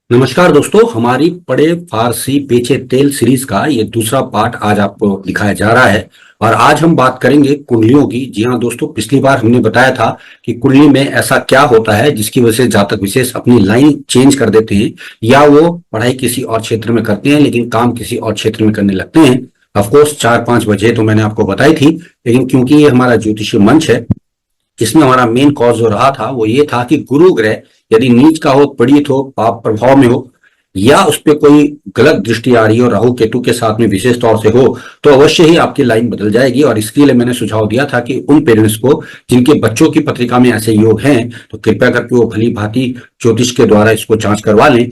नमस्कार दोस्तों, हमारी पढ़े फारसी बेचे तेल सीरीज का ये दूसरा पार्ट आज आपको दिखाया जा रहा है। और आज हम बात करेंगे कुंडलियों की। जी हाँ दोस्तों, पिछली बार हमने बताया था कि कुंडली में ऐसा क्या होता है जिसकी वजह से जातक विशेष अपनी लाइन चेंज कर देते हैं, या वो पढ़ाई किसी और क्षेत्र में करते हैं लेकिन काम किसी और क्षेत्र में करने लगते हैं। ऑफकोर्स 4-5 वजह तो मैंने आपको बताई थी, लेकिन क्योंकि ये हमारा ज्योतिषीय मंच है, इसमें हमारा मेन कॉज जो रहा था वो ये था कि गुरु ग्रह यदि नीच का हो, पीड़ित हो, पाप प्रभाव में हो, या उस पर कोई गलत दृष्टि आ रही हो, राहु केतु के साथ में विशेष तौर से हो, तो अवश्य ही आपकी लाइन बदल जाएगी। और इसके लिए मैंने सुझाव दिया था कि उन पेरेंट्स को जिनके बच्चों की पत्रिका में ऐसे योग हैं, तो कृपया करके वो भली भांति ज्योतिष के द्वारा इसको जांच करवा लें।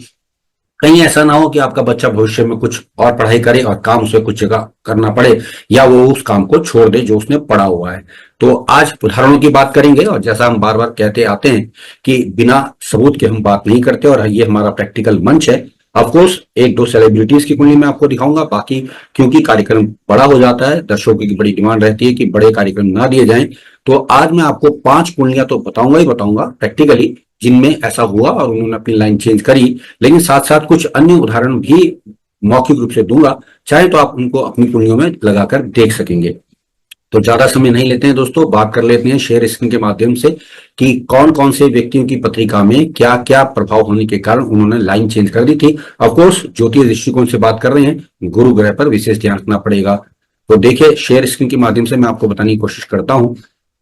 कहीं ऐसा ना हो कि आपका बच्चा भविष्य में कुछ और पढ़ाई करे और काम उसे कुछ जगह करना पड़े, या वो उस काम को छोड़ दे जो उसने पढ़ा हुआ है। तो आज उदाहरणों की बात करेंगे, और जैसा हम बार बार कहते आते हैं कि बिना सबूत के हम बात नहीं करते, और ये हमारा प्रैक्टिकल मंच है। ऑफकोर्स एक दो सेलिब्रिटीज की कुंडली मैं आपको दिखाऊंगा, बाकी क्योंकि कार्यक्रम बड़ा हो जाता है, दर्शकों की बड़ी डिमांड रहती है कि बड़े कार्यक्रम ना दिए जाएं, तो आज मैं आपको 5 कुंडलियां तो बताऊंगा ही बताऊंगा प्रैक्टिकली, जिनमें ऐसा हुआ और उन्होंने अपनी लाइन चेंज करी। लेकिन साथ साथ कुछ अन्य उदाहरण भी मौखिक रूप से दूंगा, चाहे तो आप उनको अपनी कुंडलियों में लगाकर देख सकेंगे। तो ज्यादा समय नहीं लेते हैं दोस्तों, बात कर लेते हैं शेयर स्क्रीन के माध्यम से कि कौन कौन से व्यक्तियों की पत्रिका में क्या क्या प्रभाव होने के कारण उन्होंने लाइन चेंज कर दी थी। ऑफकोर्स ज्योतिष दृष्टिकोण से बात कर रहे हैं, गुरु ग्रह पर विशेष ध्यान रखना पड़ेगा। तो देखिए, शेयर स्क्रीन के माध्यम से मैं आपको बताने की कोशिश करता हूं।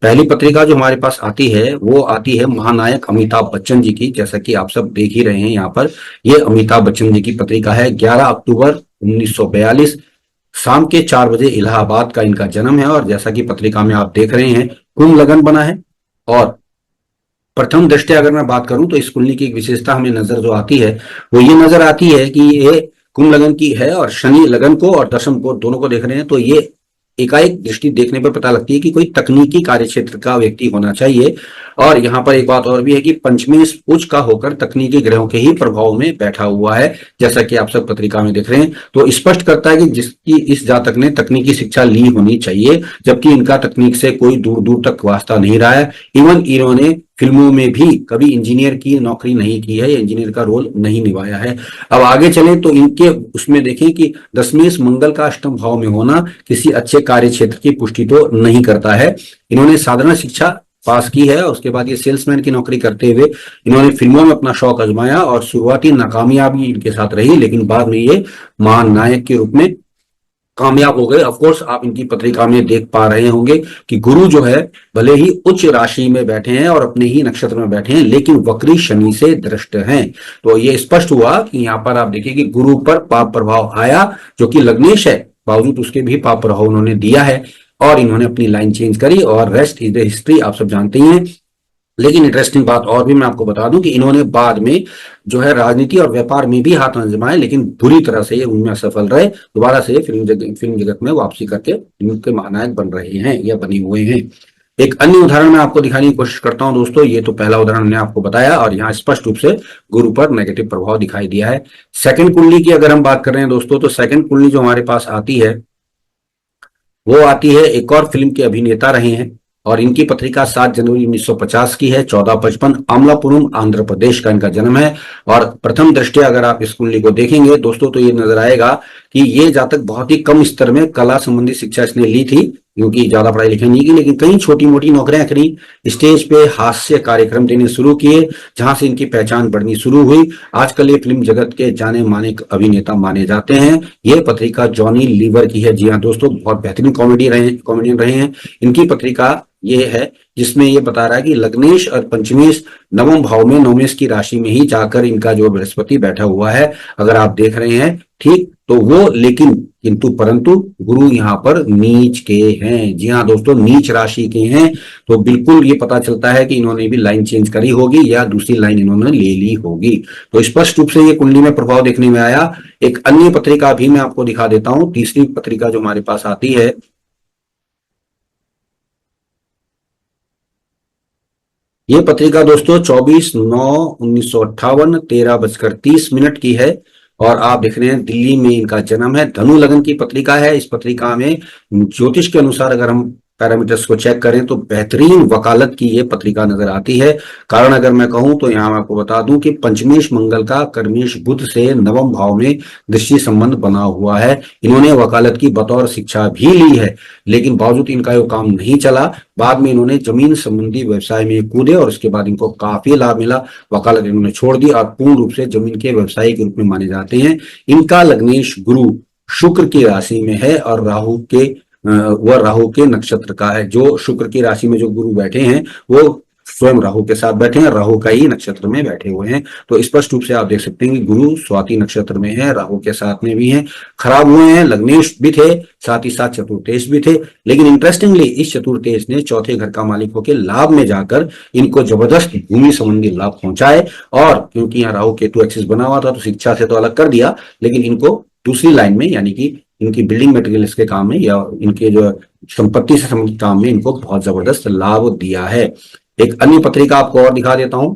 पहली पत्रिका जो हमारे पास आती है वो आती है महानायक अमिताभ बच्चन जी की, जैसा कि आप सब देख ही रहे हैं यहाँ पर। ये अमिताभ बच्चन जी की पत्रिका है। 11 अक्टूबर 1942 शाम के 4 बजे इलाहाबाद का इनका जन्म है। और जैसा कि पत्रिका में आप देख रहे हैं, कुंभ लगन बना है। और प्रथम दृष्टया अगर मैं बात करूं तो इस कुंडली की एक विशेषता हमें नजर जो आती है वो ये नजर आती है कि ये कुंभ लगन की है, और शनि लगन को और दशम को दोनों को देख रहे हैं। तो ये एकाएक दृष्टि देखने पर पता लगती है कि कोई तकनीकी कार्य क्षेत्र का व्यक्ति होना चाहिए। और यहाँ पर एक बात और भी है कि पंचमी उच्च का होकर तकनीकी ग्रहों के ही प्रभाव में बैठा हुआ है, जैसा कि आप सब पत्रिका में देख रहे हैं। तो स्पष्ट करता है कि जिसकी इस जातक ने तकनीकी शिक्षा ली होनी चाहिए, जबकि इनका तकनीक से कोई दूर दूर तक वास्ता नहीं रहा है। इवन इन्होंने फिल्मों में भी कभी इंजीनियर की नौकरी नहीं की है, या इंजीनियर का रोल नहीं निभाया है। अब आगे चले तो इनके उसमें देखें कि दशमेश मंगल का अष्टम भाव में होना किसी अच्छे कार्य क्षेत्र की पुष्टि तो नहीं करता है। इन्होंने साधारण शिक्षा पास की है, उसके बाद ये सेल्समैन की नौकरी करते हुए इन्होंने फिल्मों में अपना शौक आजमाया, और शुरुआती नाकामयाबी इनके साथ रही, लेकिन बाद में ये महान नायक के रूप में कामयाब हो गए। ऑफकोर्स आप इनकी पत्रिका में देख पा रहे होंगे कि गुरु जो है भले ही उच्च राशि में बैठे हैं और अपने ही नक्षत्र में बैठे हैं, लेकिन वक्री शनि से दृष्ट हैं। तो ये स्पष्ट हुआ कि यहाँ पर आप देखिए कि गुरु पर पाप प्रभाव आया, जो कि लग्नेश है, बावजूद उसके भी पाप प्रभाव उन्होंने दिया है, और इन्होंने अपनी लाइन चेंज करी। और रेस्ट इज द हिस्ट्री, आप सब जानते ही हैं। लेकिन इंटरेस्टिंग बात और भी मैं आपको बता दूं कि इन्होंने बाद में जो है राजनीति और व्यापार में भी हाथ आजमाए, लेकिन बुरी तरह से ये उनमें असफल रहे। दोबारा से फिल्म जगत में वापसी करके इनके महानायक बन रहे हैं या बने हुए हैं। एक अन्य उदाहरण मैं आपको दिखाने की कोशिश करता हूं दोस्तों। ये तो पहला उदाहरण मैंने आपको बताया, और यहाँ स्पष्ट रूप से गुरु पर नेगेटिव प्रभाव दिखाई दिया है। सेकंड कुंडली की अगर हम बात कर रहे हैं दोस्तों, तो सेकंड कुंडली जो हमारे पास आती है वो आती है, एक और फिल्म के अभिनेता रहे हैं, और इनकी पत्रिका 7 जनवरी 1950 की है। 1455 अमलापुरम आंध्र प्रदेश का इनका जन्म है। और प्रथम दृष्टया अगर आप इस कुंडली को देखेंगे दोस्तों, तो ये नजर आएगा कि ये जातक बहुत ही कम स्तर में कला संबंधी शिक्षा इसने ली थी, क्योंकि ज्यादा पढ़ाई लिखाई नहीं की, लेकिन कई छोटी मोटी नौकरियां करी, स्टेज पे हास्य कार्यक्रम देने शुरू किए, जहां से इनकी पहचान बढ़नी शुरू हुई। आजकल ये फिल्म जगत के जाने माने अभिनेता माने जाते हैं। ये पत्रिका जॉनी लीवर की है। जी हाँ दोस्तों, बहुत बेहतरीन कॉमेडियन रहे हैं। इनकी पत्रिका ये है जिसमें ये बता रहा है कि लग्नेश और पंचमेश नवम भाव में नवमेश की राशि में ही जाकर इनका जो बृहस्पति बैठा हुआ है, अगर आप देख रहे हैं ठीक, तो वो लेकिन किंतु परंतु गुरु यहाँ पर नीच के हैं। जी हाँ दोस्तों, नीच राशि के हैं। तो बिल्कुल ये पता चलता है कि इन्होंने भी लाइन चेंज करी होगी, या दूसरी लाइन इन्होंने ले ली होगी। तो स्पष्ट रूप से ये कुंडली में प्रभाव देखने में आया। एक अन्य पत्रिका भी मैं आपको दिखा देता हूं। तीसरी पत्रिका जो हमारे पास आती है, ये पत्रिका दोस्तों 24/9/1958 13:30 की है। और आप देख रहे हैं दिल्ली में इनका जन्म है। धनु लगन की पत्रिका है। इस पत्रिका में ज्योतिष के अनुसार अगर हम पैरामीटर्स को चेक करें तो बेहतरीन वकालत की ये पत्रिका नजर आती है। कारण अगर मैं कहूं तो यहाँ मैं आपको बता दूं कि पंचमेश मंगल का कर्मेश बुध से नवम भाव में दृष्टि संबंध बना हुआ है। इन्होंने वकालत की बतौर शिक्षा भी ली है, लेकिन बावजूद इनका ये काम नहीं चला। बाद में इन्होंने जमीन संबंधी व्यवसाय में कूदे और उसके बाद इनको काफी लाभ मिला। वकालत इन्होंने छोड़ दी और पूर्ण रूप से जमीन के व्यवसायी के रूप में माने जाते हैं। इनका लग्नेश गुरु शुक्र की राशि में है और वह राहु के नक्षत्र का है। जो शुक्र की राशि में जो गुरु बैठे हैं वो स्वयं राहु के साथ बैठे हैं, राहु का ही नक्षत्र में बैठे हुए हैं। तो स्पष्ट रूप से आप देख सकते हैं कि गुरु स्वाति नक्षत्र में है, राहु के साथ में भी है, खराब हुए हैं। लग्नेश भी थे, साथ ही साथ चतुर्थेश भी थे, लेकिन इंटरेस्टिंगली इस चतुर्थेश ने चौथे घर का मालिक होकर लाभ में जाकर इनको जबरदस्त भूमि संबंधी लाभ पहुंचाए। और क्योंकि यहाँ राहु केतु एक्सिस बना हुआ था तो शिक्षा से तो अलग कर दिया, लेकिन इनको दूसरी लाइन में यानी कि इनकी बिल्डिंग मटेरियल्स के काम में या इनके जो संपत्ति से संबंधित काम में इनको बहुत जबरदस्त लाभ दिया है। एक अन्य पत्रिका आपको और दिखा देता हूं।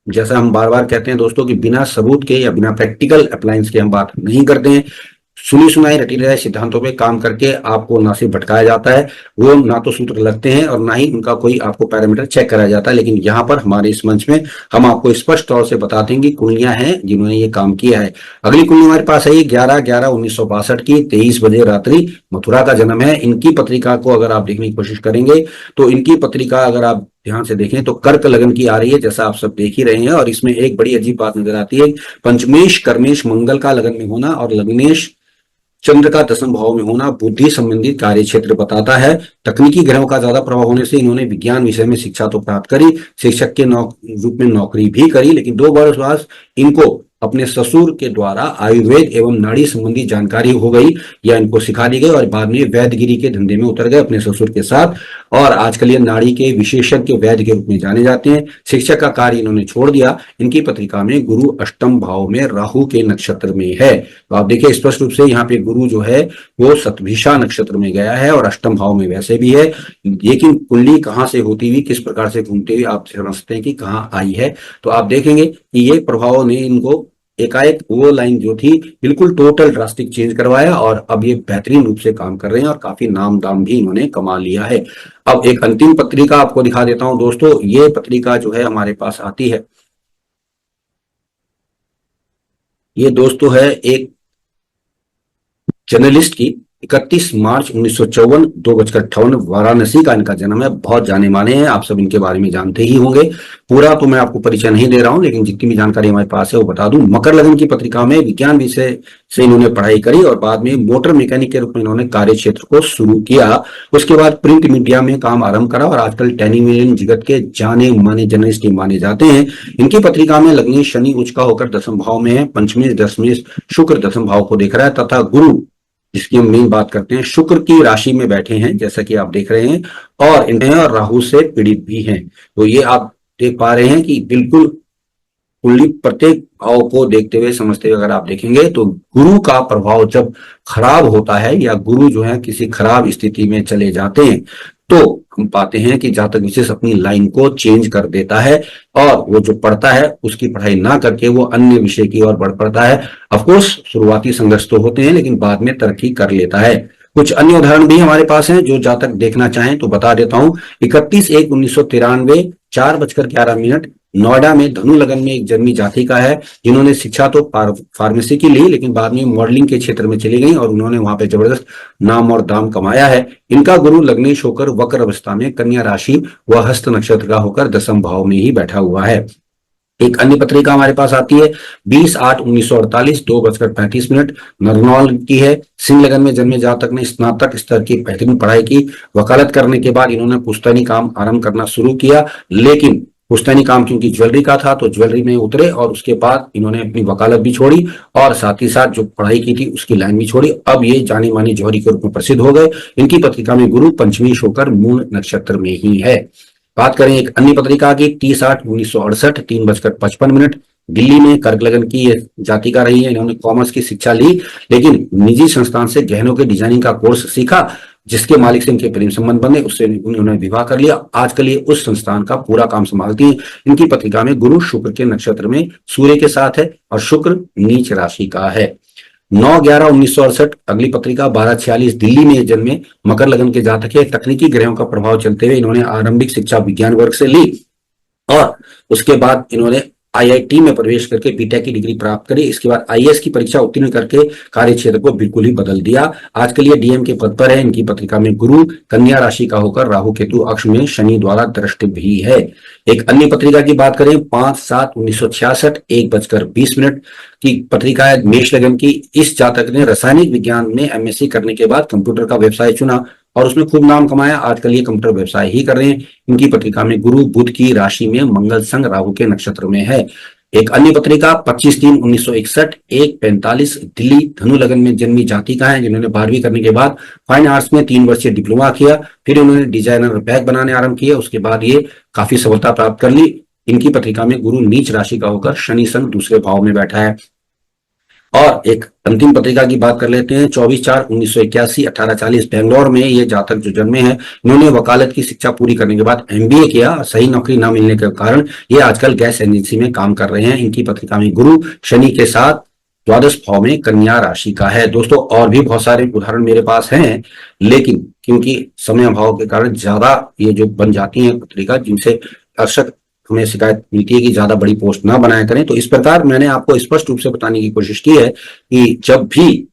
जैसा हम बार बार कहते हैं दोस्तों कि बिना सबूत के या बिना प्रैक्टिकल अप्लायंस के हम बात नहीं करते हैं। सुनी सुनाई रटी रहे सिद्धांतों पे काम करके आपको ना सिर्फ भटकाया जाता है, वो ना तो सूत्र लगते हैं और ना ही उनका कोई आपको पैरामीटर चेक कराया जाता है। लेकिन यहाँ पर हमारे इस मंच में हम आपको स्पष्ट तौर से बताते हैं कि कुंडलियां हैं जिन्होंने ये काम किया है। अगली कुंडली हमारे पास है 11/11/1962 की 23 बजे रात्रि, मथुरा का जन्म है। इनकी पत्रिका को अगर आप देखने की कोशिश करेंगे तो इनकी पत्रिका अगर आप ध्यान से देखें तो कर्क लगन की आ रही है, जैसा आप सब देख ही रहे हैं। और इसमें एक बड़ी अजीब बात नजर आती है, पंचमेश कर्मेश मंगल का लगन में होना और लग्नेश चंद्र का दसम भाव में होना बुद्धि संबंधी कार्य क्षेत्र बताता है। तकनीकी ग्रहों का ज्यादा प्रभाव होने से इन्होंने विज्ञान विषय में शिक्षा तो प्राप्त करी, शिक्षक के रूप में नौकरी भी करी, लेकिन 2 वर्ष बाद इनको अपने ससुर के द्वारा आयुर्वेद एवं नाड़ी संबंधी जानकारी हो गई या इनको सिखा दी गई और बाद में वैद्यगिरी के धंधे में उतर गए अपने ससुर के साथ। और आजकल ये नाड़ी के विशेषज्ञ वैद्य के रूप में जाने जाते हैं। शिक्षक का कार्य इन्होंने छोड़ दिया। इनकी पत्रिका में गुरु अष्टम भाव में राहु के नक्षत्र में है। तो आप देखिए स्पष्ट रूप से यहाँ पे गुरु जो है वो सतभिषा नक्षत्र में गया है और अष्टम भाव में वैसे भी है। लेकिन कुंडली कहाँ से होती हुई किस प्रकार से घूमते हुए आप समझते हैं कि कहाँ आई है, तो आप देखेंगे कि ये प्रभाव ने इनको एकाएक वो लाइन जो थी बिल्कुल टोटल ड्रास्टिक चेंज करवाया और अब ये बेहतरीन रूप से काम कर रहे हैं और काफी नाम दाम भी इन्होंने कमा लिया है। अब एक अंतिम पत्रिका आपको दिखा देता हूं दोस्तों। ये पत्रिका जो है हमारे पास आती है, ये दोस्तों है एक जर्नलिस्ट की 31 मार्च 1954 2:58 वाराणसी का इनका जन्म है। बहुत जाने माने हैं, आप सब इनके बारे में जानते ही होंगे। पूरा तो मैं आपको परिचय नहीं दे रहा हूं, लेकिन जितनी भी जानकारी हमारे पास है वो बता दूं। मकर लगन की पत्रिका में विज्ञान विषय से इन्होंने पढ़ाई करी और बाद में मोटर मैकेनिक के रूप में इन्होंने कार्य क्षेत्र को शुरू किया। उसके बाद प्रिंट मीडिया में काम आरंभ करा और आजकल टेलीविजन जगत के जाने माने जर्नलिस्ट माने जाते हैं। इनकी पत्रिका में लग्नेश शनि उच्च का होकर दसम भाव में है, पंचमेश दशमेश शुक्र दसम भाव को देख रहा है तथा गुरु जिसकी हम मेन बात करते हैं शुक्र की राशि में बैठे हैं जैसा कि आप देख रहे हैं और इन्हें और राहु से पीड़ित भी हैं। तो ये आप देख पा रहे हैं कि बिल्कुल कुंडली प्रत्येक भाव को देखते हुए समझते हुए अगर आप देखेंगे तो गुरु का प्रभाव जब खराब होता है या गुरु जो है किसी खराब स्थिति में चले जाते हैं तो हम पाते हैं कि जातक विशेष अपनी लाइन को चेंज कर देता है और वो जो पढ़ता है उसकी पढ़ाई ना करके वो अन्य विषय की ओर बढ़ पड़ता है। ऑफकोर्स शुरुआती संघर्ष तो होते हैं लेकिन बाद में तरक्की कर लेता है। कुछ अन्य उदाहरण भी हमारे पास हैं जो जातक देखना चाहें तो बता देता हूं। 31/1/1993 4:11 नोएडा में धनु लगन में एक जन्मी जाति का है जिन्होंने शिक्षा तो फार्मेसी की ली लेकिन बाद में मॉडलिंग के क्षेत्र में चली गई और उन्होंने वहां पे जबरदस्त नाम और दाम कमाया है। इनका गुरु लग्नेश होकर वक्र अवस्था में कन्या राशि व हस्त नक्षत्र का होकर दसम भाव में ही बैठा हुआ है। एक अन्य पत्रिका हमारे पास आती है 20/8/1948 2:35 नरनौल की है। सिंह लगन में जन्मे जातक ने स्नातक स्तर की बेहतरीन पढ़ाई की। वकालत करने के बाद इन्होंने पुश्तैनी काम आरंभ करना शुरू किया, लेकिन पुश्तैनी काम क्योंकि ज्वेलरी का था तो ज्वेलरी में उतरे और उसके बाद इन्होंने अपनी वकालत भी छोड़ी और साथ ही साथ जो पढ़ाई की थी उसकी लाइन भी छोड़ी। अब ये जाने माने जौहरी के रूप में प्रसिद्ध हो गए। इनकी पत्रिका में गुरु पंचमेश होकर मूल नक्षत्र में ही है। बात करें एक अन्य पत्रिका की 30/8/1968 3:55 दिल्ली में कर्क लगन की ये जाति का रही है। इन्होंने कॉमर्स की शिक्षा ली लेकिन निजी संस्थान से गहनों के डिजाइनिंग का कोर्स सीखा जिसके मालिक से इनके प्रेम संबंध बने, उससे उन्होंने विवाह कर लिया। आजकल ये उस संस्थान का पूरा काम संभालती हैं। इनकी पत्रिका में गुरु शुक्र के नक्षत्र में सूर्य के साथ है और शुक्र नीच राशि का है। 9/11/1968 अगली पत्रिका 1246 दिल्ली में जन्मे, मकर लगन के जातक है। तकनीकी ग्रहों का प्रभाव चलते हुए इन्होंने आरंभिक शिक्षा विज्ञान वर्ग से ली और उसके बाद इन्होंने आईआईटी में प्रवेश करके बीटेक की डिग्री प्राप्त करी। इसके बाद आईएएस की परीक्षा उत्तीर्ण करके कार्य क्षेत्र को बिल्कुल ही बदल दिया। आजकल ये डीएम के पद पर है। इनकी पत्रिका में गुरु कन्या राशि का होकर राहु केतु अक्ष में शनि द्वारा दृष्टि भी है। एक अन्य पत्रिका की बात करें 5/7/1966 1:20 की पत्रिका है मेष लगन की। इस जातक ने रासायनिक विज्ञान में एमएससी करने के बाद कंप्यूटर का व्यवसाय चुना और उसमें खूब नाम कमाया। आजकल ये कंप्यूटर व्यवसाय ही कर रहे हैं। इनकी पत्रिका में गुरु बुध की राशि में मंगल संग राहु के नक्षत्र में है। एक अन्य पत्रिका 25/3/1961 1:45 दिल्ली धनु लगन में जन्मी जातिका है, जिन्होंने 12वीं करने के बाद फाइन आर्ट्स में 3 वर्षीय डिप्लोमा किया। फिर उन्होंने डिजाइनर बैग बनाने आरंभ किया। उसके बाद ये काफी सफलता प्राप्त कर ली। इनकी पत्रिका में गुरु नीच राशि का होकर शनि संग दूसरे भाव में बैठा है। और एक अंतिम पत्रिका की बात कर लेते हैं 24/4/1981 18:40 बेंगलोर में ये जातक जो जन्मे हैं, इन्होंने वकालत की शिक्षा पूरी करने के बाद एमबीए किया। सही नौकरी न मिलने के कारण ये आजकल गैस एजेंसी में काम कर रहे हैं। इनकी पत्रिका में गुरु शनि के साथ द्वादश भाव में कन्या राशि का है। दोस्तों और भी बहुत सारे उदाहरण मेरे पास हैं, लेकिन क्योंकि समय अभाव के कारण ज्यादा ये जो बन जाती है पत्रिका, जिनसे दर्शक हमें शिकायत मिलती है कि ज्यादा बड़ी पोस्ट ना बनाया करें, तो इस प्रकार मैंने आपको स्पष्ट रूप से बताने की कोशिश की है कि जब भी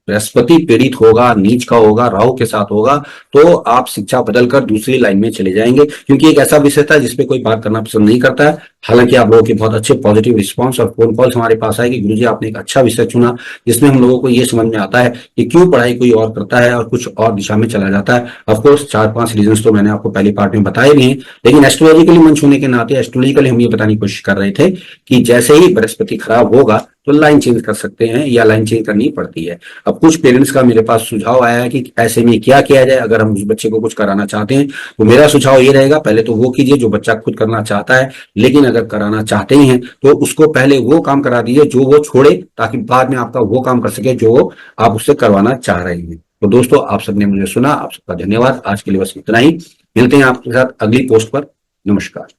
बृहस्पति पीड़ित होगा, नीच का होगा, राहु के साथ होगा, तो आप शिक्षा बदलकर दूसरी लाइन में चले जाएंगे, क्योंकि एक ऐसा विषय था जिसपे कोई बात करना पसंद नहीं करता है। हालांकि आप लोगों के बहुत अच्छे पॉजिटिव रिस्पांस और फोन कॉल्स हमारे पास आए कि गुरुजी आपने एक अच्छा विषय चुना, जिसमें हम लोगों को ये समझ में आता है कि क्यों पढ़ाई कोई और करता है और कुछ और दिशा में चला जाता है। ऑफकोर्स 4-5 रीजन तो मैंने आपको पहले पार्ट में बताए भी हैं, लेकिन एस्ट्रोलॉजिकली मंच होने के नाते एस्ट्रोलॉजिकली हम ये बताने की कोशिश कर रहे थे कि जैसे ही बृहस्पति खराब होगा तो लाइन चेंज कर सकते हैं या लाइन चेंज करनी पड़ती है। अब कुछ पेरेंट्स का मेरे पास सुझाव आया है कि ऐसे में क्या किया जाए अगर हम उस बच्चे को कुछ कराना चाहते हैं। तो मेरा सुझाव ये रहेगा, पहले तो वो कीजिए जो बच्चा खुद करना चाहता है, लेकिन अगर कराना चाहते ही हैं तो उसको पहले वो काम करा दीजिए जो वो छोड़े, ताकि बाद में आपका वो काम कर सके जो आप उससे करवाना चाह रहे हैं। तो दोस्तों आप सबने मुझे सुना, आप सबका धन्यवाद। आज के लिए बस इतना ही। मिलते हैं आपके साथ अगली पोस्ट पर। नमस्कार।